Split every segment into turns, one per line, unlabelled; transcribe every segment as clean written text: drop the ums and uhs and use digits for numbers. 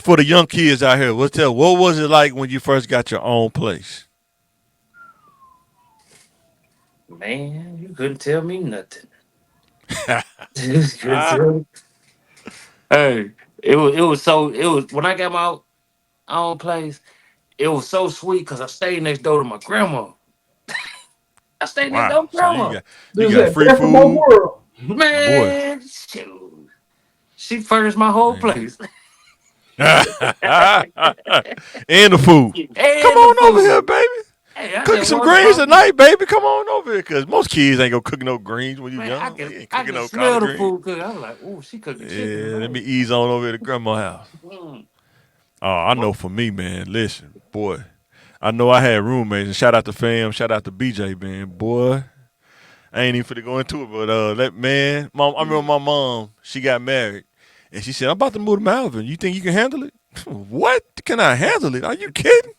for the young kids out here, what was it like when you first got your own place?
Man, you couldn't tell me nothing. You couldn't tell. Hey, it was when I got my own place. It was so sweet because I stayed next door to my grandma. I stayed next door
Wow.
to
So
grandma.
you
This is
got
that
free
best of both
food,
worlds.
boy.
Man, shoot. She furnished my whole
Man.
place.
And the food. Come
And the
on over here,
food.
baby.
Hey, I
Cook
didn't
some
want
greens
problem.
tonight, baby. Come on over here, cause most kids ain't gonna cook no greens when you
Man, I
young.
can
They ain't
I
cooking
can
no
smell
collard
the
greens.
food cooking. I was like, oh, she cooking chicken
Yeah, let me
tonight.
ease on over to grandma's house.
Mm.
Oh, I know for me, man. Listen, boy. I know I had roommates, and shout out to fam, shout out to BJ, man. Boy, I ain't even finna go into it, but that man, mom, I remember my mom, she got married, and she said, "I'm about to move to Malvern. You think you can handle it?" What? Can I handle it? Are you kidding?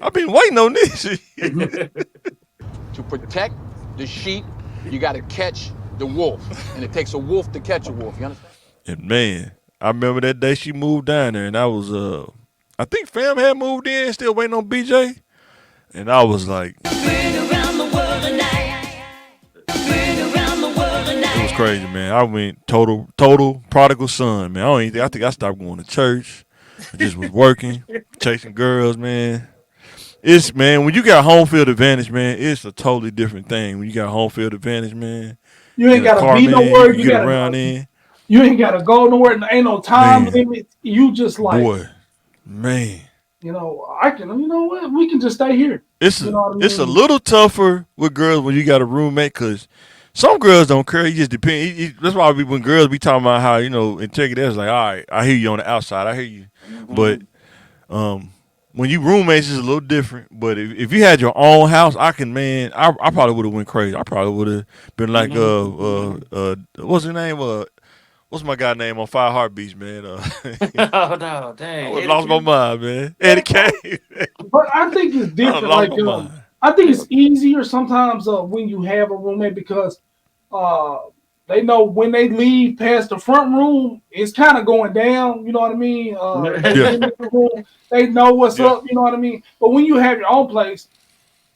I've been waiting on this.
To protect the sheep, you got to catch the wolf. And it takes a wolf to catch a wolf. You understand?
And man, I remember that day she moved down there, and I was I think fam had moved in, still waiting on BJ, and I was like, it was crazy, man. I went total prodigal son, man. I don't even think, I think I stopped going to church. I just was working, chasing girls, man. It's man, when you got home field advantage, man, it's a totally different thing. When you got home field advantage, man,
You
in
ain't
a
gotta
car,
be
man, you
nowhere.
can get around in.
You ain't gotta go nowhere. Ain't no time
Man,
limit. You just like,
boy, man.
I can. You know what? We can just stay here.
It's
You
a
know what I
it's a
mean?
little tougher with girls when you got a roommate because some girls don't care. You just depend. That's why when girls be talking about how integrity. That's like, all right, I hear you on the outside. I hear you, but
Mhm.
um, when you roommates is a little different. But if you had your own house, I can man. I probably would have went crazy. I probably would have been like what's his name what's my guy name on Five Heartbeats, man?
Oh no,
I
dang,
would have
Eddie
lost my
King.
mind, man. Eddie
Yeah,
K.
but I think it's
I would have
different.
lost
Like,
my mind.
I think
Yeah.
it's easier sometimes when you have a roommate because uh, they know when they leave past the front room, it's kind of going down. You know what I mean? They
Yeah,
get in the room, they know what's
yeah.
up. You know what I mean? But when you have your own place,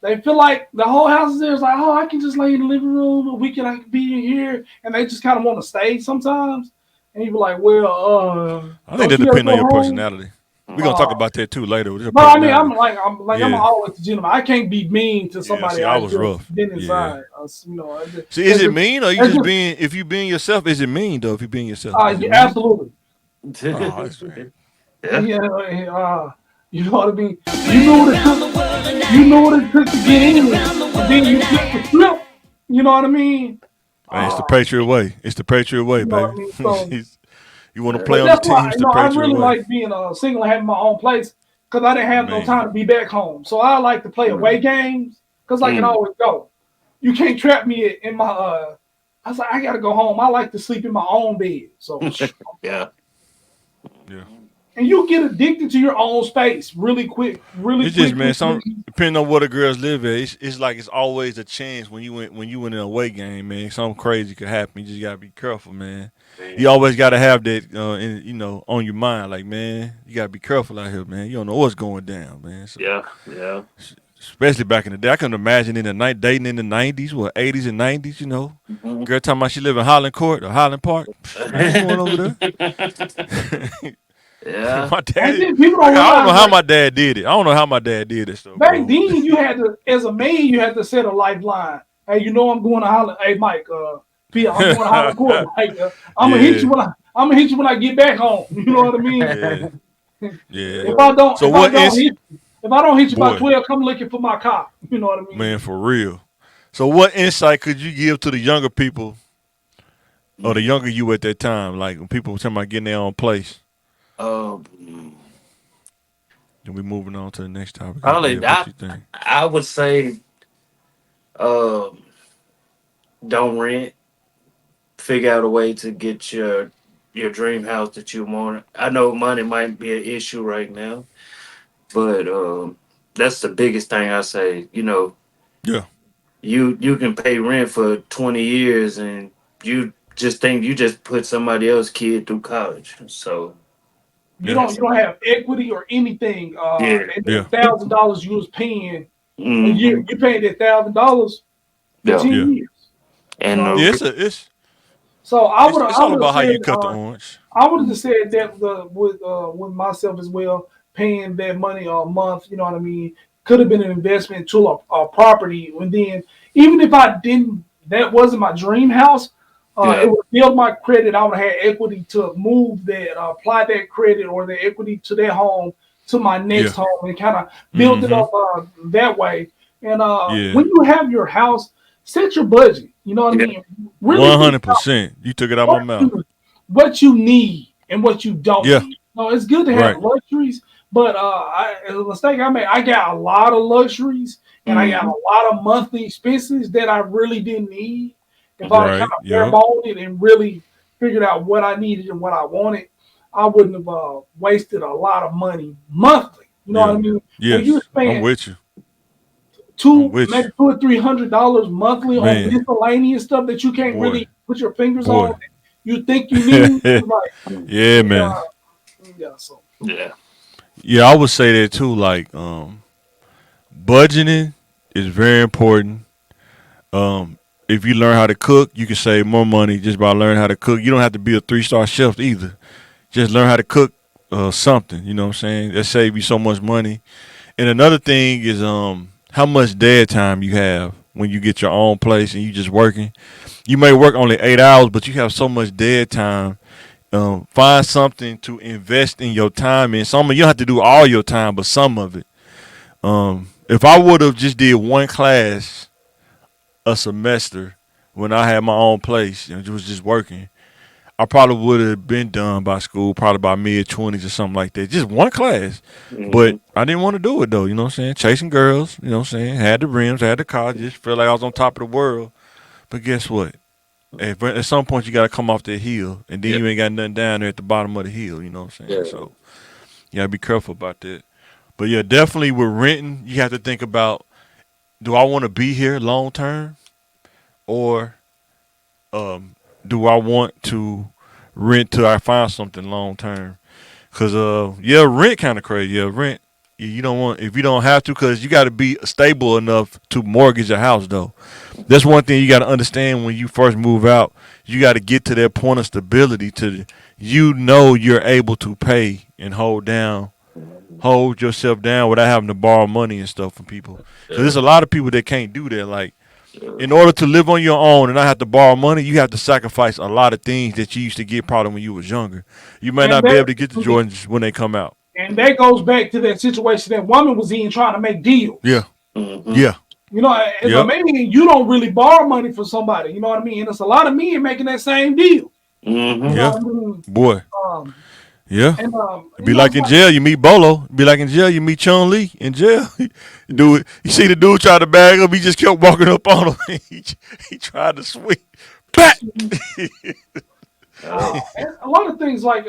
they feel like the whole house is there. It's like, oh, I can just lay in the living room, and we can like be in here, and they just kind of want to stay sometimes. And you be like, well,
I think
don't
that
you ever
depends on
go
your
home?
personality. We're gonna talk
Uh,
about that too later with your
but I mean,
personality.
I'm
Yeah,
always a gentleman. I can't be mean to
yeah.
somebody
See, I
I
was
just
rough.
been
Yeah.
inside.
See, is
That's
it
just,
mean or you
that's
just
just
being? If you being yourself, is it mean though? If you being yourself, is it
yeah,
mean?
absolutely.
Oh, that's right.
Yeah.
Yeah, you know what I mean. You know what it took. You know what it took to get in, and then you flip the script. You know what I mean.
Man, it's
Uh,
the Patriot way. It's the Patriot way,
you know what
baby.
I mean. So
You want to play
but
on the
that's why
team? It's the
I
Patriot
really
way,
like being single and having my own place because I didn't have no
man.
time to be back home. So I like to play away games because I can
Mm.
always go. You can't trap me in my. I was like, I gotta go home. I like to sleep in my own bed. So
Yeah.
Yeah.
and you get addicted to your own space really
It's just man,
quickly.
some depending on where the girls live at, it's like it's always a chance when you in an away game, man. Something crazy could happen. You just gotta be careful, man. You
Man.
always gotta have that, on your mind. Like man, you gotta be careful out here, man. You don't know what's going down, man. So,
Yeah. Yeah.
especially back in the day, I can imagine in the night dating in the '90s, what '80s and '90s,
Mhm.
girl talking about she live in Highland Court or Highland Park. Man, I ain't going over there.
Yeah.
My
And
dad,
then people
I
don't
don't know
realize
how
like
my dad did it. I don't know how my dad did it stuff,
back
bro.
then you had to, as a man, you had to set a lifeline. Hey, I'm going to Holland. Hey, Mike, Pia, I'm going to Holland Court. Mike, I'm gonna hit
Yeah,
you I'm gonna hit you when I get back home. You know what I mean?
yeah, yeah. So
If
what ins
I don't hit you by
boy,
12, come looking for my car. You know what I mean?
man, for real. So what insight could you give to the younger people or the younger you at that time? Like when people were talking about getting their own place.
um,
Then we moving on to the next topic after
probably
that. What you think?
I would say um, don't rent. Figure out a way to get your dream house that you want. I know money might be an issue right now, but that's the biggest thing I say.
Yeah.
You can pay rent for 20 years, and you just think you just put somebody else's kid through college. So
You
Yeah.
don't have equity or anything.
Yeah.
And
Yeah.
then $1,000 you was paying a year.
Mm-hmm.
You paid that $1,000 for
Yeah.
10
Yeah.
years. You
And
know what I
Yeah.
mean?
It's
So
it's
I
all
would have
about how
said
you cut the orange.
I would have just said that with myself as well, paying that money a month. You know what I mean? Could have been an investment to a property. And then even if I didn't, that wasn't my dream house.
yeah.
It would build my credit. I would have had equity to move that, apply that credit or the equity to that home to my next
Yeah.
home and kind of build it
Mm-hmm.
up that way. And
Yeah.
when you have your house, set your budget. You know what I
Yeah.
mean? Really
One
think
hundred percent. You took it out my
what
mouth.
you need and what you don't
Yeah.
need. No, it's good to have
Right.
luxuries, but a mistake I made, I got a lot of luxuries and I got
Mm-hmm.
a lot of monthly expenses that I really didn't need. If I kind
Right.
of bare
Yep.
boned it and really figured out what I needed and what I wanted, I wouldn't have wasted a lot of money monthly. You know what I
Yeah.
mean? When you
Yes. I'm
spend
with you. I'm with
maybe $200 or $300 monthly
you.
on
Man.
miscellaneous stuff that you can't
Boy.
really put your fingers on,
Boy.
that you think you need. It's like,
Yeah, man.
uh, yeah, so
Yeah.
Yeah, I would say that too. Like, budgeting is very important. If you learn how to cook, you can save more money just by learning how to cook. You don't have to be a 3-star chef either. Just learn how to cook something. You know what I'm saying? That save you so much money. And another thing is how much dead time you have when you get your own place and you just working. You may work only 8 hours, but you have so much dead time. Find something to invest in your time in. Some of you don't have to do all your time, but some of it. If I would have just did one class a semester when I had my own place and was just working, I probably would have been done by school, probably by mid 20s or something like that. Just one class.
Mm-hmm.
But I didn't want to do it though, you know what I'm saying? Chasing girls, you know what I'm saying? Had the rims, had the car, just felt like I was on top of the world. But guess what? At some point you gotta come off that hill and then
Yeah.
you ain't got nothing down there at the bottom of the hill, you know what I'm saying?
Yeah.
So you gotta be careful about that. But yeah, definitely with renting, you have to think about, do I want to be here long term, or do I want to rent till I find something long term? Cause yeah, rent kind of crazy. Yeah, rent. You don't want, if you don't have to, cause you got to be stable enough to mortgage a house though. That's one thing you got to understand when you first move out. You got to get to that point of stability to, you're able to pay and hold yourself down without having to borrow money and stuff from people. Cause
Yeah.
there's a lot of people that can't do that. Like,
Yeah.
in order to live on your own and not have to borrow money, you have to sacrifice a lot of things that you used to get probably when you was younger. You may
and
not be
that
able to get the Jordans when they come out.
and that goes back to that situation that woman was in trying to make deals.
Yeah,
Mm-hmm.
yeah,
You know, as a
yep,
man, you don't really borrow money from somebody. You know what I mean? And there's a lot of men making that same deal. You
Mm-hmm.
know
yeah,
what I mean?
boy,
Um,
yeah.
and
Be
it's
like in
like,
jail, you meet Bolo. Be like in jail, you meet Chun in jail. Do it. You see the dude try to bag him. He just kept walking up on him. he tried to swing. Back.
and a lot of things like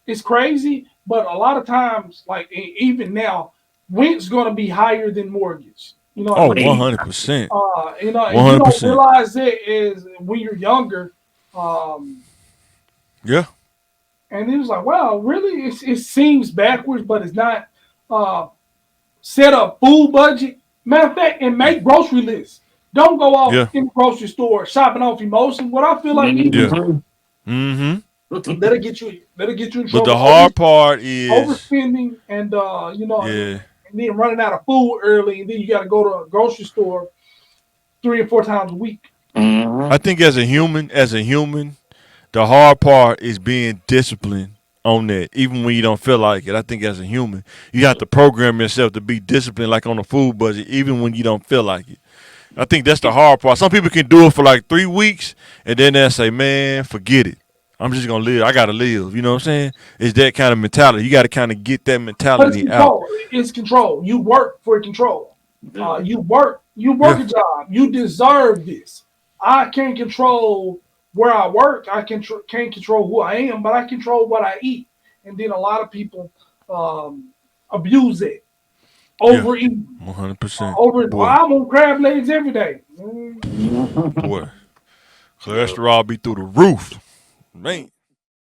it's crazy, but a lot of times, like even now, rent's going to be higher than mortgage. You know what I
Oh,
mean?
100%.
And you don't
100%.
realize that is when you're younger. Um,
Yeah.
and he was like, "Wow, really? It seems backwards, but it's not." Uh, Set up food budget. Matter of fact, and make grocery lists. Don't go off
Yeah.
in the grocery store shopping off emotion. What I feel like
Yeah.
Mm-hmm.
Mm-hmm.
that'll get you in
But the
trouble.
hard part is,
Overspending and
yeah,
and then running out of food early, and then you got to go to a grocery store 3 or 4 times a week.
I think as a human, the hard part is being disciplined on that, even when you don't feel like it. I think as a human, you have to program yourself to be disciplined, like on a food budget, even when you don't feel like it. I think that's the hard part. Some people can do it for like 3 weeks, and then they'll say, "Man, forget it. I'm just gonna live. I gotta live." You know what I'm saying? It's that kind of mentality. You got to kind of get that
But it's
mentality out.
control. It's control. You work for control.
Yeah.
You work
Yeah,
a job. You deserve this. I can't control where I work. Can't control who I am, but I control what I eat. And then a lot of people abuse it,
yeah,
overeat,
100%.
over. Well,
Boy,
I'm on crab legs every day.
Mm-hmm.
boy,
Yeah.
cholesterol be through the roof, man.